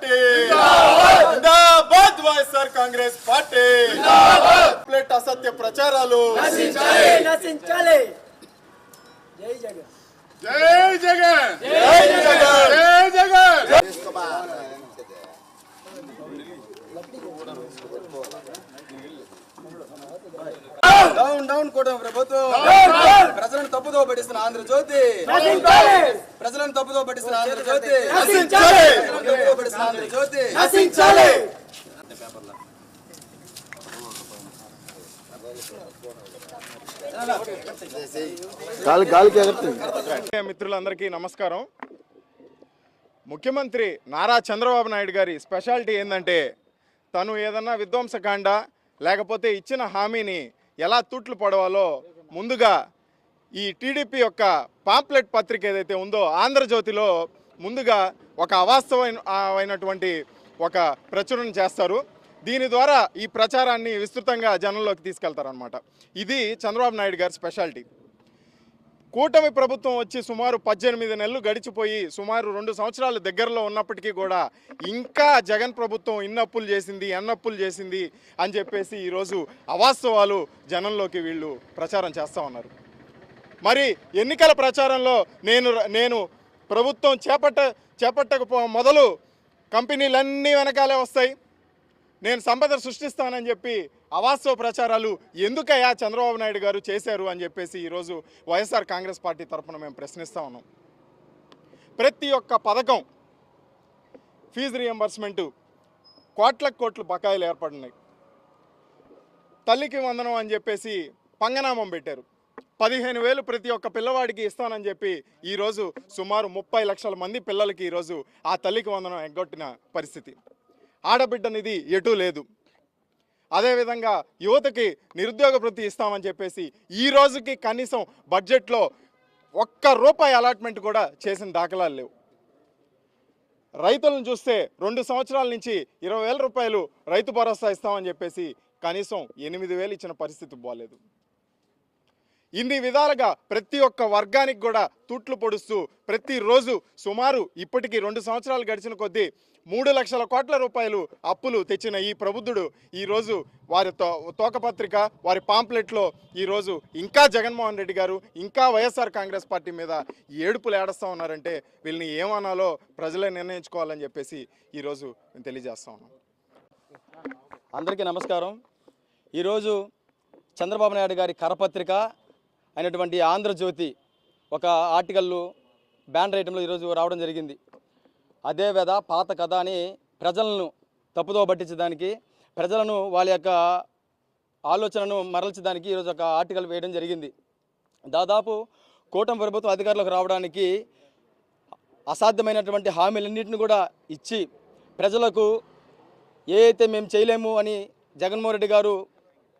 Party జిందాబాద్ YSR Congress party plate అసత్య ప్రచారాలు నశించాలి. జై జగన్, జై జగన్, జై జగన్, జై జగన్. డౌన్ డౌన్ కూటమి ప్రభుత్వం ప్రజలను తప్పుదో పట్టిస్తున్న ఆంధ్రజ్యోతి, ప్రజలను తప్పుదో పట్టిస్తున్న ఆంధ్రజ్యోతి, తప్పుదో పట్టిస్తున్న ఆంధ్రజ్యోతి. మిత్రులందరికీ నమస్కారం. ముఖ్యమంత్రి నారా చంద్రబాబు నాయుడు గారి స్పెషాలిటీ ఏంటంటే తను ఏదన్నా విధ్వంసకాండ లేకపోతే ఇచ్చిన హామీని ఎలా తూట్లు పడవాలో ముందుగా ఈ టీడీపీ యొక్క పాంప్లెట్ పత్రిక ఏదైతే ఉందో ఆంధ్రజ్యోతిలో ముందుగా ఒక అవాస్తవమైనటువంటి ఒక ప్రచురణ చేస్తారు. దీని ద్వారా ఈ ప్రచారాన్ని విస్తృతంగా జనంలోకి తీసుకెళ్తారనమాట. ఇది చంద్రబాబు నాయుడు గారి స్పెషాలిటీ. కూటమి ప్రభుత్వం వచ్చి సుమారు 18 నెలలు గడిచిపోయి సుమారు 2 సంవత్సరాలు దగ్గరలో ఉన్నప్పటికీ కూడా ఇంకా జగన్ ప్రభుత్వం ఇన్నప్పులు చేసింది ఎన్నప్పులు చేసింది అని చెప్పేసి ఈరోజు అవాస్తవాలు జనంలోకి వీళ్ళు ప్రచారం చేస్తూ ఉన్నారు. మరి ఎన్నికల ప్రచారంలో నేను ప్రభుత్వం చేపట్టకపో మొదలు కంపెనీలన్నీ వెనకాలే వస్తాయి, నేను సంపద సృష్టిస్తానని చెప్పి అవాస్తవ ప్రచారాలు ఎందుకయ్యా చంద్రబాబు నాయుడు గారు చేశారు అని చెప్పేసి ఈరోజు వైఎస్ఆర్ కాంగ్రెస్ పార్టీ తరఫున మేము ప్రశ్నిస్తూ ఉన్నాం. ప్రతి ఒక్క పథకం, ఫీజు రియంబర్స్మెంటు, కోట్ల బకాయిలు ఏర్పడినాయి. తల్లికి వందనం అని చెప్పేసి పంగనామం పెట్టారు. 15,000 ప్రతి ఒక్క పిల్లవాడికి ఇస్తానని చెప్పి ఈరోజు సుమారు 30 లక్షల మంది పిల్లలకి ఈరోజు ఆ తల్లికి వందనం ఎగ్గొట్టిన పరిస్థితి. ఆడబిడ్డ నిధి ఎటూ లేదు. అదేవిధంగా యువతకి నిరుద్యోగ వృత్తి ఇస్తామని చెప్పేసి ఈ రోజుకి కనీసం బడ్జెట్లో ₹1 అలాట్మెంట్ కూడా చేసిన దాఖలాలు లేవు. రైతులను చూస్తే 2 సంవత్సరాల నుంచి ₹20,000 రైతు భరోసా ఇస్తామని చెప్పేసి కనీసం 8,000 ఇచ్చిన పరిస్థితి బాలేదు. ఇన్ని విధాలుగా ప్రతి ఒక్క వర్గానికి కూడా తూట్లు పొడుస్తూ ప్రతిరోజు సుమారు ఇప్పటికీ 2 సంవత్సరాలు గడిచిన కొద్దీ 3 లక్షల కోట్ల రూపాయలు అప్పులు తెచ్చిన ఈ ప్రబుద్ధుడు ఈరోజు వారి తోకపత్రిక, వారి పాంప్లెట్లో ఈరోజు ఇంకా జగన్మోహన్ రెడ్డి గారు ఇంకా వైఎస్ఆర్ కాంగ్రెస్ పార్టీ మీద ఏడుపులు ఏడుస్తూ ఉన్నారంటే వీళ్ళని ఏమనాలో ప్రజలే నిర్ణయించుకోవాలని చెప్పేసి ఈరోజు నేను తెలియజేస్తా ఉన్నాను. అందరికీ నమస్కారం. ఈరోజు చంద్రబాబు నాయుడు గారి కరపత్రిక అయినటువంటి ఆంధ్రజ్యోతి ఒక ఆర్టికల్ బ్యానర్ ఐటెంలో ఈరోజు రావడం జరిగింది. అదే వేద పాత కథ అని ప్రజలను తప్పుదో పట్టించడానికి, ప్రజలను వాళ్ళ యొక్క ఆలోచనను మరల్చడానికి ఈరోజు ఒక ఆర్టికల్ వేయడం జరిగింది. దాదాపు కూటమి ప్రభుత్వం అధికారంలోకి రావడానికి అసాధ్యమైనటువంటి హామీలన్నింటిని కూడా ఇచ్చి ప్రజలకు ఏదైతే మేము చేయలేము అని జగన్మోహన్ రెడ్డి గారు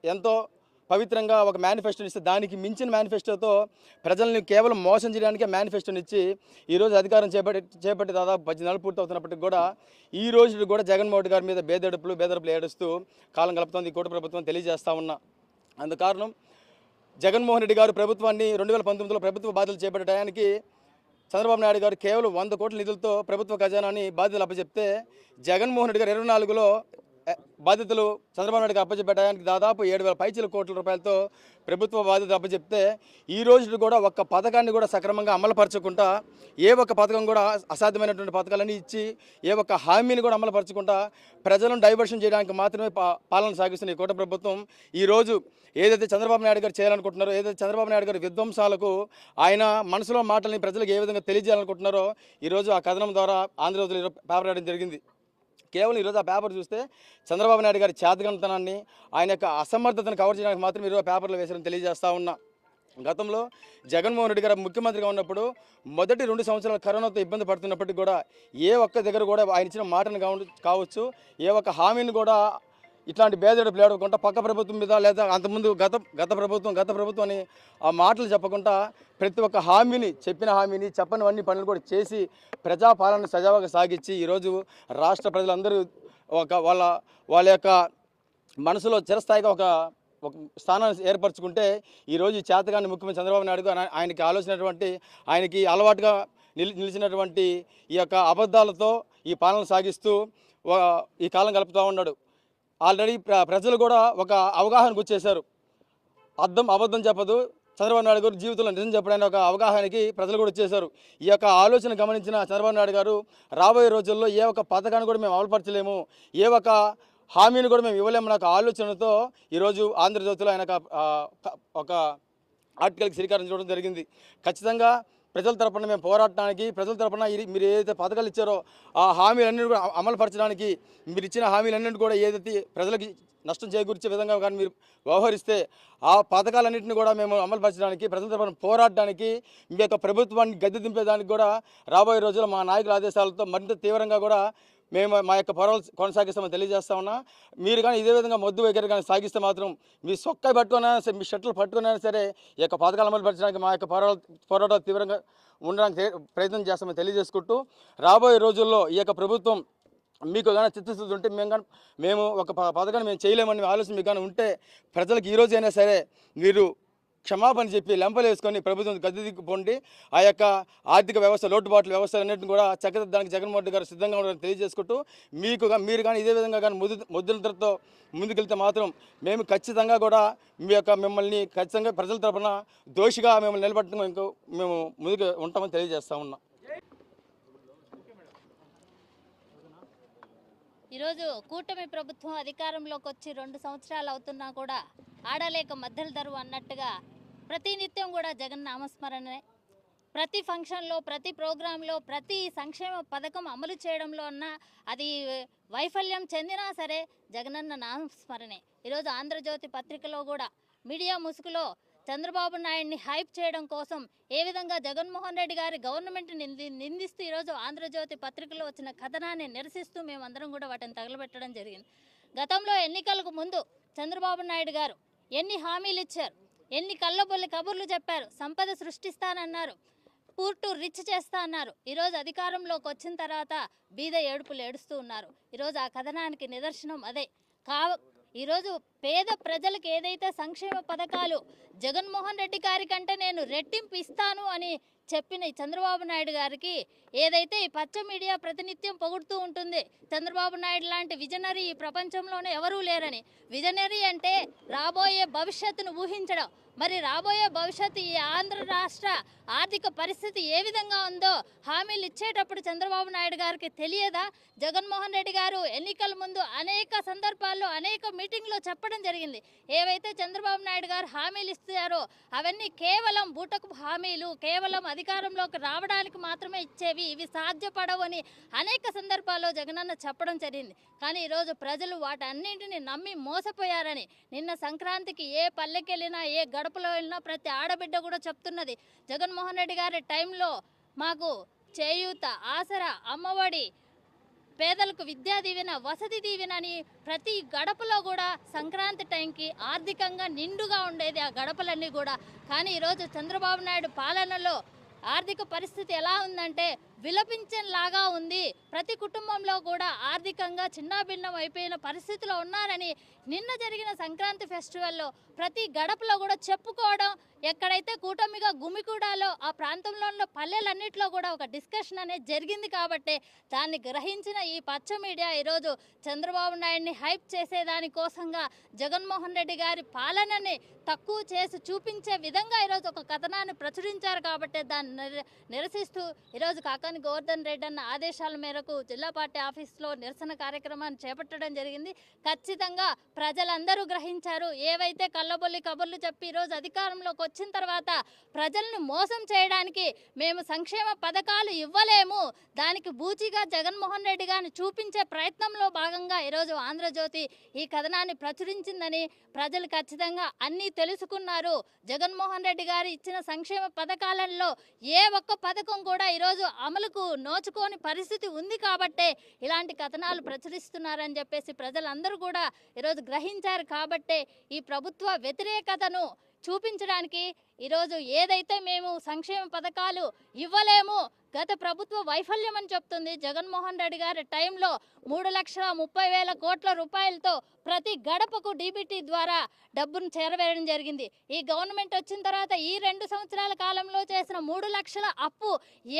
ఎంతో పవిత్రంగా ఒక మేనిఫెస్టోని ఇస్తే దానికి మించిన మేనిఫెస్టోతో ప్రజల్ని కేవలం మోసం చేయడానికే మేనిఫెస్టోని ఇచ్చి ఈరోజు అధికారం చేపట్టి దాదాపు 10 నెలలు పూర్తవుతున్నప్పటికి కూడా ఈ రోజు కూడా జగన్మోహన్ రెడ్డి గారి మీద బేదడుపులు ఏడుస్తూ కాలం గడుపుతోంది ఈ కూటమి ప్రభుత్వం తెలియజేస్తా ఉన్నా. అందుకారణం జగన్మోహన్ రెడ్డి గారు ప్రభుత్వాన్ని 2019లో ప్రభుత్వ బాధ్యతలు చేపట్టే టయానికి చంద్రబాబు నాయుడు గారు కేవలం 100 కోట్ల నిధులతో ప్రభుత్వ ఖజానాని బాధ్యతలు అప్పచెప్తే జగన్మోహన్ రెడ్డి గారు 24లో బాధ్యతలు చంద్రబాబు నాయుడుకి అప్పచెప్పడానికి దాదాపు 7,000 కోట్ల రూపాయలతో ప్రభుత్వ బాధ్యతలు అప్పచెప్తే ఈ రోజు కూడా ఒక్క పథకాన్ని కూడా సక్రమంగా అమలుపరచకుండా ఏ ఒక్క పథకం కూడా అసాధ్యమైనటువంటి పథకాలన్నీ ఇచ్చి ఏ ఒక్క హామీని కూడా అమలుపరచకుండా ప్రజలను డైవర్షన్ చేయడానికి మాత్రమే పాలన సాగిస్తున్న ఈ కూటమి ప్రభుత్వం ఈరోజు ఏదైతే చంద్రబాబు నాయుడు గారు చేయాలనుకుంటున్నారో, ఏదైతే చంద్రబాబు నాయుడు గారి విధ్వంసాలకు ఆయన మనసులో మాటల్ని ప్రజలకు ఏ విధంగా తెలియజేయాలనుకుంటున్నారో ఈరోజు ఆ కథనం ద్వారా ఆంధ్రజ్యోతిలో పేపర్ రాయడం జరిగింది. కేవలం ఈరోజు ఆ పేపర్ చూస్తే చంద్రబాబు నాయుడు గారి చేతగంతనాన్ని, ఆయన యొక్క అసమర్థతను కవర్ చేయడానికి మాత్రం ఈరోజు పేపర్లో వేసారని తెలియజేస్తా ఉన్నా. గతంలో జగన్మోహన్ రెడ్డి గారు ముఖ్యమంత్రిగా ఉన్నప్పుడు మొదటి 2 సంవత్సరాలు కరోనాతో ఇబ్బంది పడుతున్నప్పటికీ కూడా ఏ ఒక్క దగ్గర కూడా ఆయన ఇచ్చిన మాటను కావచ్చు, ఏ ఒక్క హామీని కూడా ఇట్లాంటి బేదడుపులు ఏడవకుండా పక్క ప్రభుత్వం మీద లేదా అంతకుముందు గత ప్రభుత్వం అని ఆ మాటలు చెప్పకుండా ప్రతి ఒక్క హామీని చెప్పనివన్నీ పనులు కూడా చేసి ప్రజాపాలన సజావుగా సాగించి ఈరోజు రాష్ట్ర ప్రజలందరూ వాళ్ళ యొక్క మనసులో చిరస్థాయిగా ఒక స్థానాన్ని ఏర్పరచుకుంటే ఈరోజు చేతగాని ముఖ్యమంత్రి చంద్రబాబు నాయుడు ఆయనకి ఆలోచనటువంటి ఆయనకి అలవాటుగా నిలిచినటువంటి ఈ యొక్క అబద్ధాలతో ఈ పాలన సాగిస్తూ ఈ కాలం గడుపుతూ ఉన్నాడు. ఆల్రెడీ ప్రజలు కూడా ఒక అవగాహనకు వచ్చేశారు. అబద్ధం చెప్పదు, చంద్రబాబు నాయుడు గారు జీవితంలో నిజం చెప్పడానికి ఒక అవగాహనకి ప్రజలు కూడా వచ్చేశారు. ఈ యొక్క ఆలోచన గమనించిన చంద్రబాబు నాయుడు గారు రాబోయే రోజుల్లో ఏ ఒక్క పథకాన్ని కూడా మేము అమలుపరచలేము, ఏ ఒక్క హామీని కూడా మేము ఇవ్వలేము నాకు ఆలోచనతో ఈరోజు ఆంధ్రజ్యోతిలో ఆయన ఒక ఆర్టికల్కి శ్రీకారం చుట్టడం జరిగింది. ఖచ్చితంగా ప్రజల తరపున మేము పోరాడటానికి, ప్రజల తరపున మీరు ఏదైతే పథకాలు ఇచ్చారో ఆ హామీలన్నింటి కూడా అమలుపరచడానికి, మీరు ఇచ్చిన హామీలన్నింటి కూడా ఏదైతే ప్రజలకి నష్టం చేకూర్చే విధంగా కానీ మీరు వ్యవహరిస్తే ఆ పథకాలన్నింటినీ కూడా మేము అమలుపరచడానికి, ప్రజల తరపున పోరాడడానికి, మీ యొక్క ప్రభుత్వాన్ని గద్దె దింపేదానికి కూడా రాబోయే రోజుల్లో మా నాయకుల ఆదేశాలతో మరింత తీవ్రంగా కూడా మేము మా యొక్క పోరాలు కొనసాగిస్తామని తెలియజేస్తా ఉన్నా. మీరు కానీ ఇదే విధంగా మొద్దు వైఖరి కానీ సాగిస్తే మాత్రం మీ సొక్క పట్టుకున్నా సరే, మీ షర్ట్లు పట్టుకున్నా సరే ఈ యొక్క పథకాలు అమలుపరచడానికి మా యొక్క పోరాటాలు తీవ్రంగా ఉండడానికి ప్రయత్నం చేస్తామని తెలియజేసుకుంటూ, రాబోయే రోజుల్లో ఈ యొక్క ప్రభుత్వం మీకు కానీ చిత్తశుద్ధి ఉంటే మేము ఒక పథకాన్ని మేము చేయలేమని ఆలోచన మీకు కానీ ఉంటే ప్రజలకు ఈ రోజైనా సరే మీరు క్షమాపణ చెప్పి లెంపలు వేసుకొని ప్రభుత్వం గద్దె దిక్కుపోండి. ఆ యొక్క ఆర్థిక వ్యవస్థ, లోటుబాట్ల వ్యవస్థ అన్నింటిని కూడా చక్కదిద్దడానికి జగన్మోహన్ రెడ్డి గారు సిద్ధంగా ఉన్నారని తెలియజేసుకుంటూ, మీరు కానీ ఇదే విధంగా కానీ ముద్దులతో ముందుకెళ్తే మాత్రం మేము ఖచ్చితంగా కూడా మిమ్మల్ని ఖచ్చితంగా ప్రజల తరపున దోషిగా మిమ్మల్ని నిలబెట్టడం మేము ముందుకు ఉంటామని తెలియజేస్తా ఉన్నాం. ఈరోజు కూటమి ప్రభుత్వం అధికారంలోకి వచ్చి 2 సంవత్సరాలు అవుతున్నా కూడా ఆడలేక మధ్యల దరువు అన్నట్టుగా ప్రతినిత్యం కూడా జగన్ నామస్మరణనే. ప్రతి ఫంక్షన్లో, ప్రతి ప్రోగ్రాంలో, ప్రతి సంక్షేమ పథకం అమలు చేయడంలో అన్న అది వైఫల్యం చెందినా సరే జగనన్న నామస్మరణే. ఈరోజు ఆంధ్రజ్యోతి పత్రికలో కూడా మీడియా ముసుగులో చంద్రబాబు నాయుడిని హైప్ చేయడం కోసం ఏ విధంగా జగన్మోహన్ రెడ్డి గారి గవర్నమెంట్ నిందిస్తూ ఈరోజు ఆంధ్రజ్యోతి పత్రికలో వచ్చిన కథనాన్ని నిరసిస్తూ మేమందరం కూడా వాటిని తగలబెట్టడం జరిగింది. గతంలో ఎన్నికలకు ముందు చంద్రబాబు నాయుడు గారు ఎన్ని హామీలు ఇచ్చారు, ఎన్ని కళ్ళబొల్లి కబుర్లు చెప్పారు, సంపద సృష్టిస్తానన్నారు, పూర్ టు రిచ్ చేస్తా అన్నారు. ఈరోజు అధికారంలోకి వచ్చిన తర్వాత బీద ఏడుపులు ఏడుస్తూ ఉన్నారు. ఈరోజు ఆ కథనానికి నిదర్శనం అదే. ఈరోజు పేద ప్రజలకు ఏదైతే సంక్షేమ పథకాలు జగన్మోహన్ రెడ్డి గారి కంటే నేను రెట్టింపు ఇస్తాను అని చెప్పిన ఈ చంద్రబాబు నాయుడు గారికి ఏదైతే ఈ పచ్చ మీడియా ప్రతినిత్యం పొగుడుతూ ఉంటుంది, చంద్రబాబు నాయుడు లాంటి విజనరీ ఈ ప్రపంచంలోనే ఎవరూ లేరని. విజనరీ అంటే రాబోయే భవిష్యత్తును ఊహించడం. మరి రాబోయే భవిష్యత్తు ఈ ఆంధ్ర రాష్ట్ర ఆర్థిక పరిస్థితి ఏ విధంగా ఉందో హామీలు ఇచ్చేటప్పుడు చంద్రబాబు నాయుడు గారికి తెలియదా? జగన్మోహన్ రెడ్డి గారు ఎన్నికల ముందు అనేక సందర్భాల్లో అనేక మీటింగ్లో చెప్పడం జరిగింది. ఏవైతే చంద్రబాబు నాయుడు గారు హామీలు ఇస్తారో అవన్నీ కేవలం బూటకు హామీలు, కేవలం అధికారంలోకి రావడానికి మాత్రమే ఇచ్చేవి, ఇవి సాధ్యపడవని అనేక సందర్భాల్లో జగనన్న చెప్పడం జరిగింది. కానీ ఈరోజు ప్రజలు వాటన్నింటిని నమ్మి మోసపోయారని నిన్న సంక్రాంతికి ఏ పల్లెకెళ్ళినా, ఏ గడపలో వెళ్ళినా ప్రతి ఆడబిడ్డ కూడా చెప్తున్నది, జగన్మోహన్ రెడ్డి గారి టైంలో మాకు చేయూత, ఆసరా, అమ్మఒడి, పేదలకు విద్యా దీవెన, వసతి దీవెన అని ప్రతి గడపలో కూడా సంక్రాంతి టైంకి ఆర్థికంగా నిండుగా ఉండేది ఆ గడపలన్నీ కూడా. కానీ ఈరోజు చంద్రబాబు నాయుడు పాలనలో ఆర్థిక పరిస్థితి ఎలా ఉందంటే విలపించేలాగా ఉంది. ప్రతి కుటుంబంలో కూడా ఆర్థికంగా చిన్నాభిన్నం అయిపోయిన పరిస్థితిలో ఉన్నారని నిన్న జరిగిన సంక్రాంతి ఫెస్టివల్లో ప్రతి గడపలో కూడా చెప్పుకోవడం, ఎక్కడైతే కూటమిగా గుమికూడాలో ఆ ప్రాంతంలో ఉన్న పల్లెలన్నింటిలో కూడా ఒక డిస్కషన్ అనేది జరిగింది. కాబట్టి దాన్ని గ్రహించిన ఈ పచ్చ మీడియా ఈరోజు చంద్రబాబు నాయుడిని హైప్ చేసేదానికోసంగా జగన్మోహన్ రెడ్డి గారి పాలనని తక్కువ చేసి చూపించే విధంగా ఈరోజు ఒక కథనాన్ని ప్రచురించారు. కాబట్టి దాన్ని నిరసిస్తూ ఈరోజు కాకాని గోవర్ధన్ రెడ్డి అన్న ఆదేశాల మేరకు జిల్లా పార్టీ ఆఫీస్లో నిరసన కార్యక్రమాన్ని చేపట్టడం జరిగింది. ఖచ్చితంగా ప్రజలందరూ గ్రహించారు. ఏవైతే కళ్ళబొల్లి కబుర్లు చెప్పి ఈరోజు అధికారంలోకి వచ్చిన తర్వాత ప్రజలను మోసం చేయడానికి మేము సంక్షేమ పథకాలు ఇవ్వలేము, దానికి బూచిగా జగన్మోహన్ రెడ్డి గారిని చూపించే ప్రయత్నంలో భాగంగా ఈరోజు ఆంధ్రజ్యోతి ఈ కథనాన్ని ప్రచురించిందని ప్రజలు ఖచ్చితంగా అన్నీ తెలుసుకున్నారు. జగన్మోహన్ రెడ్డి గారు ఇచ్చిన సంక్షేమ పథకాలలో ఏ ఒక్క పథకం కూడా ఈరోజు అమలుకు నోచుకోని పరిస్థితి ఉంది. కాబట్టే ఇలాంటి కథనాలు ప్రచురిస్తున్నారని చెప్పేసి ప్రజలందరూ కూడా ఈరోజు గ్రహించారు. కాబట్టే ఈ ప్రభుత్వ వ్యతిరేకతను చూపించడానికి ఈరోజు ఏదైతే మేము సంక్షేమ పథకాలు ఇవ్వలేము, గత ప్రభుత్వ వైఫల్యం అని చెప్తుంది. జగన్మోహన్ రెడ్డి గారి టైంలో 3,30,000 కోట్ల రూపాయలతో ప్రతి గడపకు డీబీటీ ద్వారా డబ్బును చేరవేయడం జరిగింది. ఈ గవర్నమెంట్ వచ్చిన తర్వాత ఈ 2 సంవత్సరాల కాలంలో చేసిన 3 లక్షల అప్పు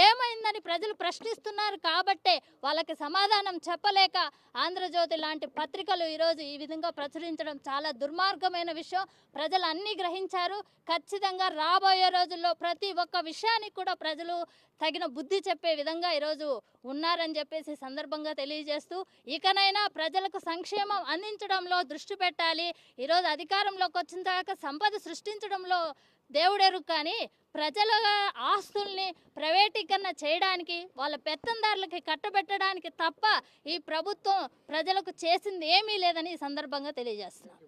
ఏమైందని ప్రజలు ప్రశ్నిస్తున్నారు. కాబట్టే వాళ్ళకి సమాధానం చెప్పలేక ఆంధ్రజ్యోతి లాంటి పత్రికలు ఈరోజు ఈ విధంగా ప్రచురించడం చాలా దుర్మార్గమైన విషయం. ప్రజలు అన్నీ గ్రహించారు. ఖచ్చితంగా రాబోయే రోజుల్లో ప్రతి ఒక్క విషయానికి కూడా ప్రజలు తగిన బుద్ధి చెప్పే విధంగా ఈరోజు ఉన్నారని చెప్పేసి సందర్భంగా తెలియజేస్తూ, ఇకనైనా ప్రజలకు సంక్షేమం అందించడంలో దృష్టి పెట్టాలి. ఈరోజు అధికారంలోకి వచ్చిన తర్వాత సంపద సృష్టించడంలో దేవుడెరుగు, కానీ ప్రజల ఆస్తుల్ని ప్రైవేటీకరణ చేయడానికి, వాళ్ళ పెత్తందారులకి కట్టబెట్టడానికి తప్ప ఈ ప్రభుత్వం ప్రజలకు చేసింది ఏమీ లేదని ఈ సందర్భంగా తెలియజేస్తున్నాను.